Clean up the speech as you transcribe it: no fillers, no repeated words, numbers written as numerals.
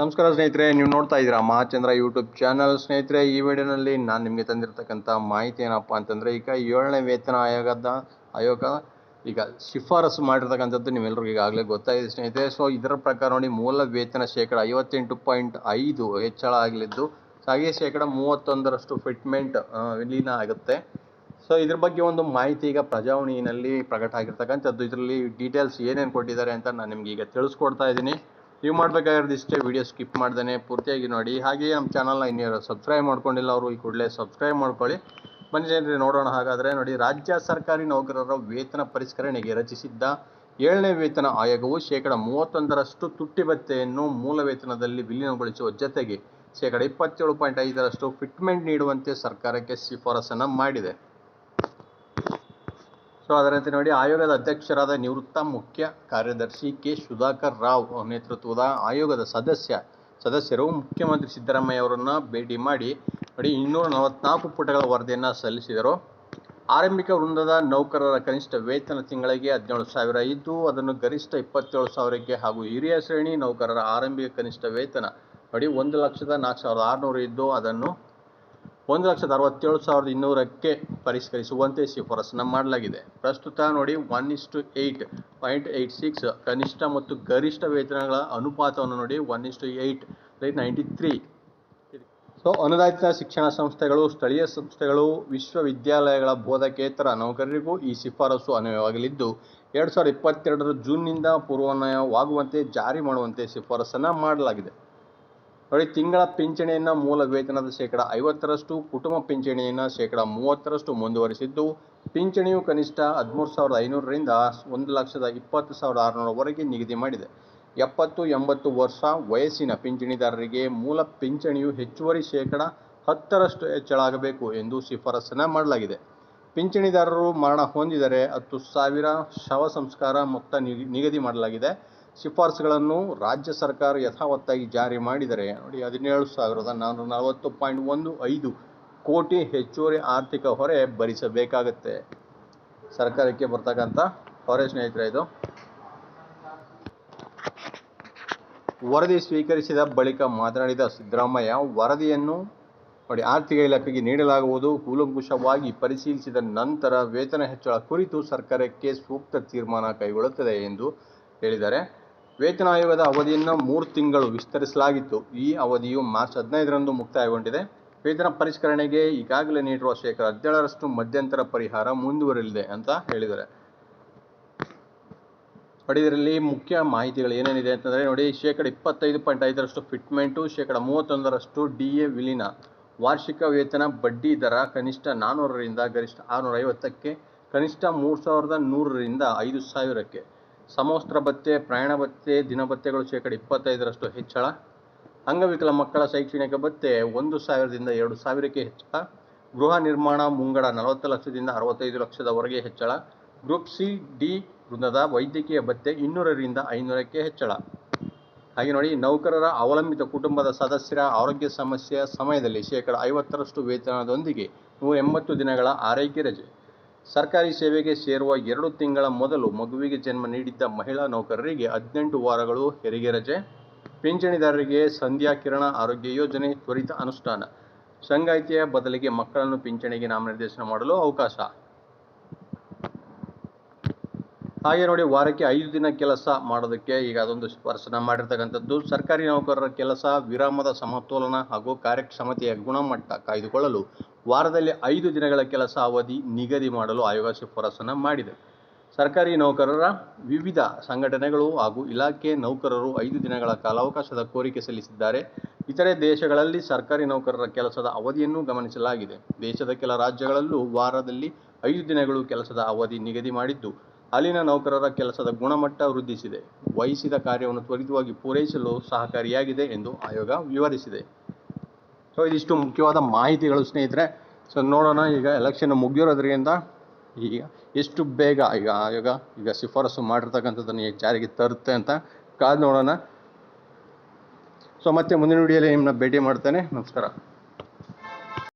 ನಮಸ್ಕಾರ ಸ್ನೇಹಿತರೆ, ನೀವು ನೋಡ್ತಾ ಇದ್ದೀರಾ ಮಹಾಚಂದ್ರ ಯೂಟ್ಯೂಬ್ ಚಾನಲ್. ಸ್ನೇಹಿತರೆ, ಈ ವಿಡಿಯೋನಲ್ಲಿ ನಾನು ನಿಮಗೆ ತಂದಿರತಕ್ಕಂಥ ಮಾಹಿತಿ ಏನಪ್ಪ ಅಂತಂದರೆ, ಈಗ 7ನೇ ವೇತನ ಆಯೋಗ ಈಗ ಶಿಫಾರಸು ಮಾಡಿರ್ತಕ್ಕಂಥದ್ದು ನಿಮ್ಮೆಲ್ಲರಿಗೂ ಈಗಾಗಲೇ ಗೊತ್ತಾಗಿದೆ ಸ್ನೇಹಿತರೆ. ಸೊ ಇದರ ಪ್ರಕಾರ ನೋಡಿ, ಮೂಲ ವೇತನ ಶೇಕಡ 58.5 ಹೆಚ್ಚಳ ಆಗಲಿದ್ದು, ಹಾಗೆ ಶೇಕಡ 31ರಷ್ಟು ಫಿಟ್ಮೆಂಟ್ ವಿಲೀನ ಆಗುತ್ತೆ. ಸೊ ಇದ್ರ ಬಗ್ಗೆ ಒಂದು ಮಾಹಿತಿ ಈಗ ಪ್ರಜಾವಾಣಿಯಲ್ಲಿ ಪ್ರಕಟ ಆಗಿರ್ತಕ್ಕಂಥದ್ದು. ಇದರಲ್ಲಿ ಡೀಟೇಲ್ಸ್ ಏನೇನು ಕೊಟ್ಟಿದ್ದಾರೆ ಅಂತ ನಾನು ನಿಮ್ಗೆ ಈಗ ತಿಳಿಸ್ಕೊಡ್ತಾ ಇದ್ದೀನಿ. ನೀವು ಮಾಡಬೇಕಾಗಿರೋದು ಇಷ್ಟೇ, ವಿಡಿಯೋ ಸ್ಕಿಪ್ ಮಾಡ್ದೇ ಪೂರ್ತಿಯಾಗಿ ನೋಡಿ. ಹಾಗೆಯೇ ನಮ್ಮ ಚಾನಲ್ನ ಇನ್ನೂ ಸಬ್ಸ್ಕ್ರೈಬ್ ಮಾಡ್ಕೊಂಡಿಲ್ಲ ಅವರು ಈ ಕೂಡಲೇ ಸಬ್ಸ್ಕ್ರೈಬ್ ಮಾಡ್ಕೊಳ್ಳಿ. ಬನ್ನಿ ಜನರೇ ನೋಡೋಣ. ಹಾಗಾದರೆ ನೋಡಿ, ರಾಜ್ಯ ಸರ್ಕಾರಿ ನೌಕರರ ವೇತನ ಪರಿಷ್ಕರಣೆಗೆ ರಚಿಸಿದ್ದ 7ನೇ ವೇತನ ಆಯೋಗವು ಶೇಕಡ 31ರಷ್ಟು ತುಟ್ಟಿ ಭತ್ಯೆಯನ್ನು ಮೂಲ ವೇತನದಲ್ಲಿ ವಿಲೀನಗೊಳಿಸುವ ಜೊತೆಗೆ ಶೇಕಡ 27.5ರಷ್ಟು ಫಿಟ್ಮೆಂಟ್ ನೀಡುವಂತೆ ಸರ್ಕಾರಕ್ಕೆ ಶಿಫಾರಸನ್ನು ಮಾಡಿದೆ. ಸೊ ಅದರಂತೆ ನೋಡಿ, ಆಯೋಗದ ಅಧ್ಯಕ್ಷರಾದ ನಿವೃತ್ತ ಮುಖ್ಯ ಕಾರ್ಯದರ್ಶಿ ಕೆ ಸುಧಾಕರ್ ರಾವ್ ನೇತೃತ್ವದ ಆಯೋಗದ ಸದಸ್ಯರು ಮುಖ್ಯಮಂತ್ರಿ ಸಿದ್ದರಾಮಯ್ಯ ಅವರನ್ನು ಭೇಟಿ ಮಾಡಿ ನೋಡಿ 244 ಪುಟಗಳ ವರದಿಯನ್ನು ಸಲ್ಲಿಸಿದರು. ಆರಂಭಿಕ ವೃಂದದ ನೌಕರರ ಕನಿಷ್ಠ ವೇತನ ತಿಂಗಳಿಗೆ 17,000 ಇದ್ದು, ಅದನ್ನು ಗರಿಷ್ಠ 27,000ಕ್ಕೆ ಹಾಗೂ ಹಿರಿಯ ಶ್ರೇಣಿ ನೌಕರರ ಆರಂಭಿಕ ಕನಿಷ್ಠ ವೇತನ ನೋಡಿ 1,04,600 ಇದ್ದು, ಅದನ್ನು 1,67,200ಕ್ಕೆ ಪರಿಷ್ಕರಿಸುವಂತೆ ಶಿಫಾರಸನ್ನು ಮಾಡಲಾಗಿದೆ. ಪ್ರಸ್ತುತ ನೋಡಿ 1:8.86 ಕನಿಷ್ಠ ಮತ್ತು ಗರಿಷ್ಠ ವೇತನಗಳ ಅನುಪಾತವನ್ನು ನೋಡಿ 1:8.93. ಸೊ ಅನುದಾನಿತ ಶಿಕ್ಷಣ ಸಂಸ್ಥೆಗಳು, ಸ್ಥಳೀಯ ಸಂಸ್ಥೆಗಳು, ವಿಶ್ವವಿದ್ಯಾಲಯಗಳ ಬೋಧಕೇತರ ನೌಕರರಿಗೂ ಈ ಶಿಫಾರಸು ಅನ್ವಯವಾಗಲಿದ್ದು, 2022 ಜೂನ್ನಿಂದ ಪೂರ್ವಾನ್ವಯವಾಗುವಂತೆ ಜಾರಿ ಮಾಡುವಂತೆ ಶಿಫಾರಸನ್ನು ಮಾಡಲಾಗಿದೆ. ನೋಡಿ, ತಿಂಗಳ ಪಿಂಚಣಿಯನ್ನು ಮೂಲ ವೇತನದ ಶೇಕಡ 50ರಷ್ಟು, ಕುಟುಂಬ ಪಿಂಚಣಿಯನ್ನು ಶೇಕಡ 30ರಷ್ಟು ಮುಂದುವರಿಸಿದ್ದು, ಪಿಂಚಣಿಯು ಕನಿಷ್ಠ 13,500ರಿಂದ 1,20,600ವರೆಗೆ ನಿಗದಿ ಮಾಡಿದೆ. 70-80 ವರ್ಷ ವಯಸ್ಸಿನ ಪಿಂಚಣಿದಾರರಿಗೆ ಮೂಲ ಪಿಂಚಣಿಯು ಹೆಚ್ಚುವರಿ ಶೇಕಡ 10ರಷ್ಟು ಹೆಚ್ಚಳ ಆಗಬೇಕು ಎಂದು ಶಿಫಾರಸನ್ನು ಮಾಡಲಾಗಿದೆ. ಪಿಂಚಣಿದಾರರು ಮರಣ ಹೊಂದಿದರೆ 10,000 ಶವ ಸಂಸ್ಕಾರ ಮೊತ್ತ ನಿಗದಿ ಮಾಡಲಾಗಿದೆ. ಶಿಫಾರಸುಗಳನ್ನು ರಾಜ್ಯ ಸರ್ಕಾರ ಯಥಾವತ್ತಾಗಿ ಜಾರಿ ಮಾಡಿದರೆ ನೋಡಿ 17,440.15 ಕೋಟಿ ಹೆಚ್ಚುವರಿ ಆರ್ಥಿಕ ಹೊರೆ ಭರಿಸಬೇಕಾಗತ್ತೆ. ಸರ್ಕಾರಕ್ಕೆ ಬರ್ತಕ್ಕಂಥ ಹೊರೆ ಸ್ನೇಹಿತರೆ ಇದು. ವರದಿ ಸ್ವೀಕರಿಸಿದ ಬಳಿಕ ಮಾತನಾಡಿದ ಸಿದ್ದರಾಮಯ್ಯ, ವರದಿಯನ್ನು ನೋಡಿ ಆರ್ಥಿಕ ಇಲಾಖೆಗೆ ನೀಡಲಾಗುವುದು. ಕೂಲಂಕುಷವಾಗಿ ಪರಿಶೀಲಿಸಿದ ನಂತರ ವೇತನ ಹೆಚ್ಚಳ ಕುರಿತು ಸರ್ಕಾರಕ್ಕೆ ಸೂಕ್ತ ತೀರ್ಮಾನ ಕೈಗೊಳ್ಳುತ್ತದೆ ಎಂದು ಹೇಳಿದ್ದಾರೆ. ವೇತನ ಆಯೋಗದ ಅವಧಿಯನ್ನು 3 ತಿಂಗಳು ವಿಸ್ತರಿಸಲಾಗಿತ್ತು. ಈ ಅವಧಿಯು ಮಾರ್ಚ್ 15ರಂದು ಮುಕ್ತಾಯಗೊಂಡಿದೆ. ವೇತನ ಪರಿಷ್ಕರಣೆಗೆ ಈಗಾಗಲೇ ನೀಡಿರುವ ಶೇಕಡ 17ರಷ್ಟು ಮಧ್ಯಂತರ ಪರಿಹಾರ ಮುಂದುವರಿಯಲಿದೆ ಅಂತ ಹೇಳಿದ್ದಾರೆ. ನೋಡಿ, ಇದರಲ್ಲಿ ಮುಖ್ಯ ಮಾಹಿತಿಗಳು ಏನೇನಿದೆ ಅಂತಂದರೆ ನೋಡಿ, ಶೇಕಡ 25.5ರಷ್ಟು ಫಿಟ್ಮೆಂಟು, ಶೇಕಡ 31ರಷ್ಟು DA ವಿಲೀನ, ವಾರ್ಷಿಕ ವೇತನ ಬಡ್ಡಿ ದರ ಕನಿಷ್ಠ 400ರಿಂದ ಗರಿಷ್ಠ 650ಕ್ಕೆ, ಕನಿಷ್ಠ 3,100ರಿಂದ 5,000ಕ್ಕೆ, ಸಮವಸ್ತ್ರ ಭತ್ಯೆ, ಪ್ರಯಾಣ ಭತ್ಯೆ, ದಿನಭತ್ಯೆಗಳು ಶೇಕಡ 25ರಷ್ಟು ಹೆಚ್ಚಳ, ಅಂಗವಿಕಲ ಮಕ್ಕಳ ಶೈಕ್ಷಣಿಕ ಭತ್ಯೆ 1,000ದಿಂದ 2,000ಕ್ಕೆ ಹೆಚ್ಚಳ, ಗೃಹ ನಿರ್ಮಾಣ ಮುಂಗಡ 40 ಲಕ್ಷದಿಂದ 65 ಲಕ್ಷದವರೆಗೆ ಹೆಚ್ಚಳ, ಗ್ರೂಪ್ ಸಿ ಡಿ ವೃಂದದ ವೈದ್ಯಕೀಯ ಭತ್ಯೆ 200ರಿಂದ 500ಕ್ಕೆ ಹೆಚ್ಚಳ. ಹಾಗೆ ನೋಡಿ, ನೌಕರರ ಅವಲಂಬಿತ ಕುಟುಂಬದ ಸದಸ್ಯರ ಆರೋಗ್ಯ ಸಮಸ್ಯೆಯ ಸಮಯದಲ್ಲಿ ಶೇಕಡ 50ರಷ್ಟು ವೇತನದೊಂದಿಗೆ 180 ದಿನಗಳ ಆರೈಕೆ ರಜೆ, ಸರ್ಕಾರಿ ಸೇವೆಗೆ ಸೇರುವ 2 ತಿಂಗಳ ಮೊದಲು ಮಗುವಿಗೆ ಜನ್ಮ ನೀಡಿದ್ದ ಮಹಿಳಾ ನೌಕರರಿಗೆ 18 ವಾರಗಳು ಹೆರಿಗೆ ರಜೆ, ಪಿಂಚಣಿದಾರರಿಗೆ ಸಂಧ್ಯಾ ಕಿರಣ ಆರೋಗ್ಯ ಯೋಜನೆ ತ್ವರಿತ ಅನುಷ್ಠಾನ, ಸಂಗಾತಿಯ ಬದಲಿಗೆ ಮಕ್ಕಳನ್ನು ಪಿಂಚಣಿಗೆ ನಾಮನಿರ್ದೇಶನ ಮಾಡಲು ಅವಕಾಶ. ಹಾಗೆ ನೋಡಿ, ವಾರಕ್ಕೆ 5 ದಿನ ಕೆಲಸ ಮಾಡೋದಕ್ಕೆ ಈಗ ಅದೊಂದು ಶಿಫಾರಸನ್ನು ಮಾಡಿರ್ತಕ್ಕಂಥದ್ದು. ಸರ್ಕಾರಿ ನೌಕರರ ಕೆಲಸ ವಿರಾಮದ ಸಮತೋಲನ ಹಾಗೂ ಕಾರ್ಯಕ್ಷಮತೆಯ ಗುಣಮಟ್ಟ ಕಾಯ್ದುಕೊಳ್ಳಲು ವಾರದಲ್ಲಿ 5 ದಿನಗಳ ಕೆಲಸ ಅವಧಿ ನಿಗದಿ ಮಾಡಲು ಆಯೋಗ ಶಿಫಾರಸನ್ನು ಮಾಡಿದೆ. ಸರ್ಕಾರಿ ನೌಕರರ ವಿವಿಧ ಸಂಘಟನೆಗಳು ಹಾಗೂ ಇಲಾಖೆ ನೌಕರರು 5 ದಿನಗಳ ಕಾಲಾವಕಾಶದ ಕೋರಿಕೆ ಸಲ್ಲಿಸಿದ್ದಾರೆ. ಇತರೆ ದೇಶಗಳಲ್ಲಿ ಸರ್ಕಾರಿ ನೌಕರರ ಕೆಲಸದ ಅವಧಿಯನ್ನು ಗಮನಿಸಲಾಗಿದೆ. ದೇಶದ ಕೆಲ ರಾಜ್ಯಗಳಲ್ಲೂ ವಾರದಲ್ಲಿ 5 ದಿನಗಳು ಕೆಲಸದ ಅವಧಿ ನಿಗದಿ ಮಾಡಿದ್ದು, ಅಲ್ಲಿನ ನೌಕರರ ಕೆಲಸದ ಗುಣಮಟ್ಟ ವೃದ್ಧಿಸಿದೆ, ವಹಿಸಿದ ಕಾರ್ಯವನ್ನು ತ್ವರಿತವಾಗಿ ಪೂರೈಸಲು ಸಹಕಾರಿಯಾಗಿದೆ ಎಂದು ಆಯೋಗ ವಿವರಿಸಿದೆ. ಸೊ ಇದಿಷ್ಟು ಮುಖ್ಯವಾದ ಮಾಹಿತಿಗಳು ಸ್ನೇಹಿತರೆ. ಸೊ ನೋಡೋಣ, ಈಗ ಎಲೆಕ್ಷನ್ ಮುಗಿಯೋದ್ರಿಂದ ಈಗ ಎಷ್ಟು ಬೇಗ ಈಗ ಆಯೋಗ ಈಗ ಶಿಫಾರಸು ಮಾಡಿರ್ತಕ್ಕಂಥದ್ದನ್ನು ಜಾರಿಗೆ ತರುತ್ತೆ ಅಂತ ಕಾದು ನೋಡೋಣ. ಸೊ ಮತ್ತೆ ಮುಂದಿನ ವಿಡಿಯೋಲಿ ನಿಮ್ಮನ್ನ ಭೇಟಿ ಮಾಡ್ತೇನೆ. ನಮಸ್ಕಾರ.